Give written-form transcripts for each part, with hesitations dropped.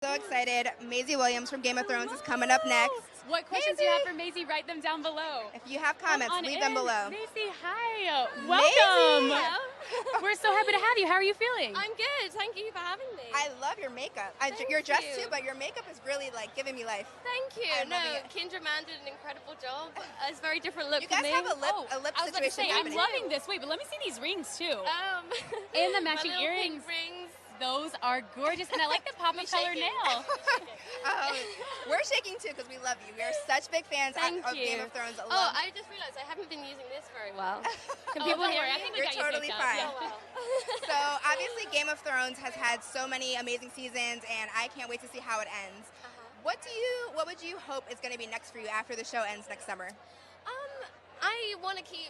So excited. Maisie Williams from Game of Thrones is coming up next. What questions do you have for Maisie? Write them down below. If you have comments, leave them below. Maisie, hi. Welcome. Maisie. We're so happy to have you. How are you feeling? I'm good. Thank you for having me. I love your makeup. You're dressed too, but your makeup is really like giving me life. Thank you. Kindred Man did an incredible job. It's a very different look you for guys me. have a lip I was about to situation say, happening. I'm loving this. Wait, but let me see these rings too. And the matching my little earrings. pink rings. Those are gorgeous, and I like the pop of color nail. We're shaking too because we love you. We are such big fans of Game of Thrones. I just realized I haven't been using this very well. Can people hear? I think we You're got totally you fine. Yeah. Oh, well. So obviously Game of Thrones has had so many amazing seasons, and I can't wait to see how it ends. What would you hope is going to be next for you after the show ends next summer? I want to keep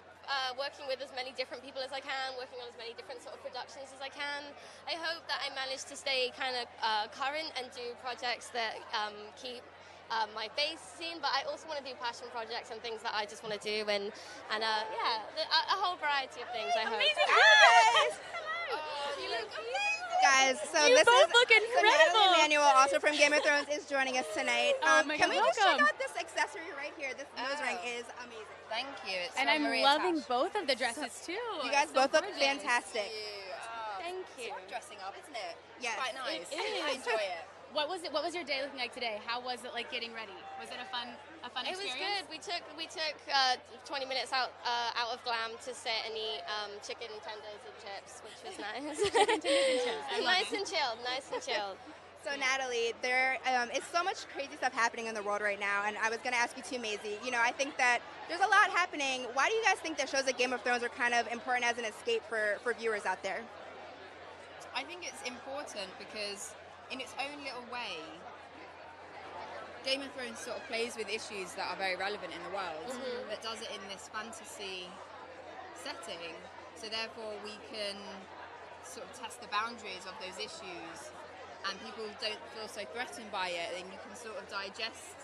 working with as many different people as I can, working on as many different sort of productions as I can. I hope that I manage to stay kind of current and do projects that keep my face seen, but I also want to do passion projects and things that I just want to do, and a whole variety of things, I hope. Amazing. Guys! You look amazing. Guys, so You this both is look incredible. Nathalie Emmanuel, also from Game of Thrones, is joining us tonight. Oh my Can God, we just check welcome. out this accessory right here? This nose ring is amazing. Thank you. It's And from I'm Maria loving Tash. both of the dresses too. You guys both look Thank fantastic. you. Thank you. It's fun dressing up, isn't it? Yes. It's quite nice. It is. I enjoy it. What was it? What was your day looking like today? How was it like getting ready? Was it a fun It was experience? good. We took 20 minutes out of glam to sit and eat chicken tenders and chips, which was nice. Nice and chilled. Nice and chilled. So Nathalie, there is so much crazy stuff happening in the world right now, and I was going to ask you too, Maisie. You know, I think that there's a lot happening. Why do you guys think that shows like Game of Thrones are kind of important as an escape for viewers out there? I think it's important because in its own little way, Game of Thrones sort of plays with issues that are very relevant in the world, but does it in this fantasy setting. So therefore we can sort of test the boundaries of those issues, and people don't feel so threatened by it, then you can sort of digest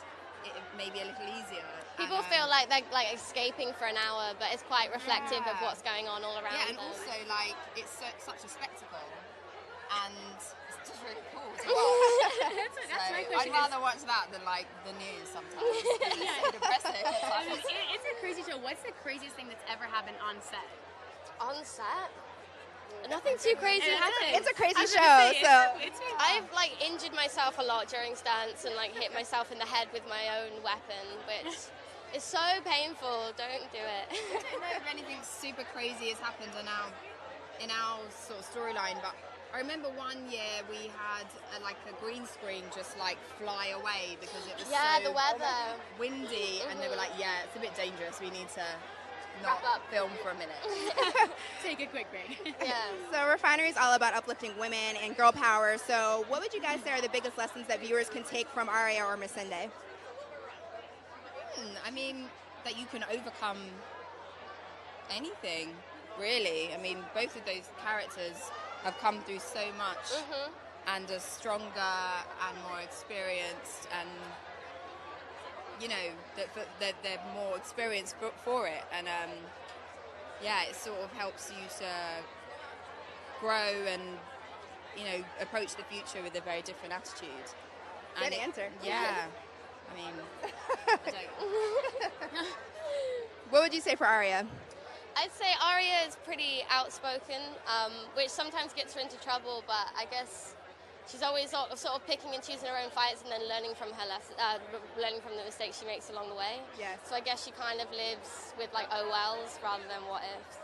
it maybe a little easier. People feel like they're like escaping for an hour, but it's quite reflective of what's going on all around Yeah, and them. also like it's such a spectacle, and it's just really cool to watch. That's my So question. I'd rather watch that than like the news sometimes. It's so depressing. I mean, it's a crazy show. What's the craziest thing that's ever happened on set? On set, nothing too crazy happened. It's a crazy show, so I've like injured myself a lot during stunts and like hit myself in the head with my own weapon, which is so painful. Don't do it. I don't know if anything super crazy has happened in our sort of storyline, but I remember one year we had like a green screen just like fly away because it was Yeah, so the weather. windy, and they were like, yeah, it's a bit dangerous. We need to not Wrap up. film for a minute. Take a quick break. Yeah. So Refinery is all about uplifting women and girl power. So what would you guys say are the biggest lessons that viewers can take from Arya or Missandei? I mean, that you can overcome anything, really. I mean, both of those characters have come through so much and are stronger and more experienced, and you know, they're more experienced for it, and yeah, it sort of helps you to grow and, you know, approach the future with a very different attitude. Good answer. Yeah. I mean, I don't. What would you say for Arya? I'd say Arya is pretty outspoken, which sometimes gets her into trouble, but I guess she's always sort of picking and choosing her own fights and then learning from her learning from the mistakes she makes along the way. Yes. So I guess she kind of lives with like oh wells rather than what ifs.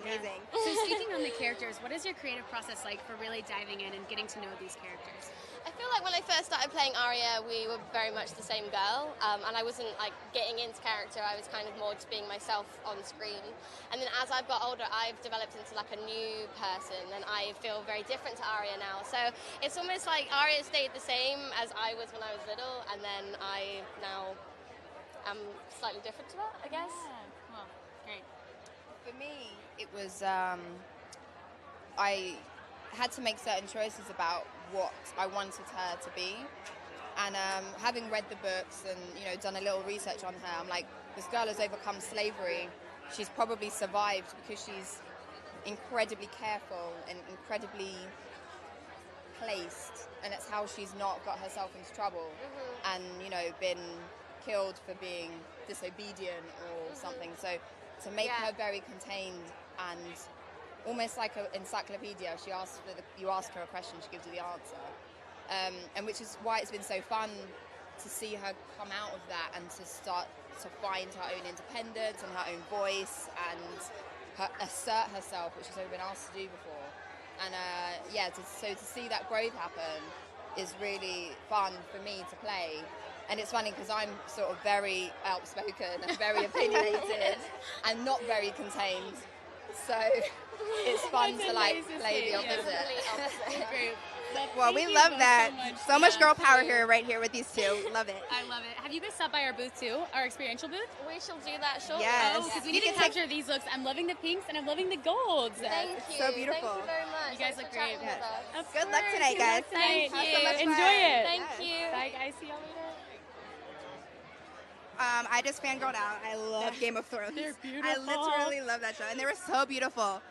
Amazing. So speaking on the characters, what is your creative process like for really diving in and getting to know these characters? I feel like when I first started playing Arya, we were very much the same girl, and I wasn't like getting into character. I was kind of more just being myself on screen. And then as I've got older, I've developed into like a new person, and I feel very different to Arya now. So it's almost like Arya stayed the same as I was when I was little, and then I now am slightly different to her, I guess. Yeah. Well, great. For me, it was, I had to make certain choices about what I wanted her to be. And having read the books and, you know, done a little research on her, I'm like, this girl has overcome slavery. She's probably survived because she's incredibly careful and incredibly placed, and it's how she's not got herself into trouble and, you know, been killed for being disobedient or something. So to make her very contained and almost like an encyclopedia, you ask her a question, she gives you the answer, and which is why it's been so fun to see her come out of that and to start to find her own independence and her own voice and assert herself, which she's never been asked to do before. And so to see that growth happen is really fun for me to play. And it's funny because I'm sort of very outspoken and very opinionated and not very contained. So it's fun to like play the opposite. Well, we love that. So much girl power here, right here with these two. Love it. I love it. Have you guys stopped by our booth too, our experiential booth? We shall do that shortly. Yes. Oh, because we need to capture these looks. I'm loving the pinks and I'm loving the golds. Thank you. So beautiful. Thank you very much. You guys Thanks look for great. chatting with us. Good luck tonight, guys. Thank Have you. so much fun. Enjoy it. Thank you. Bye, guys. See y'all later. I just fangirled out. I love Game of Thrones. They're beautiful. I literally love that show, and they were so beautiful.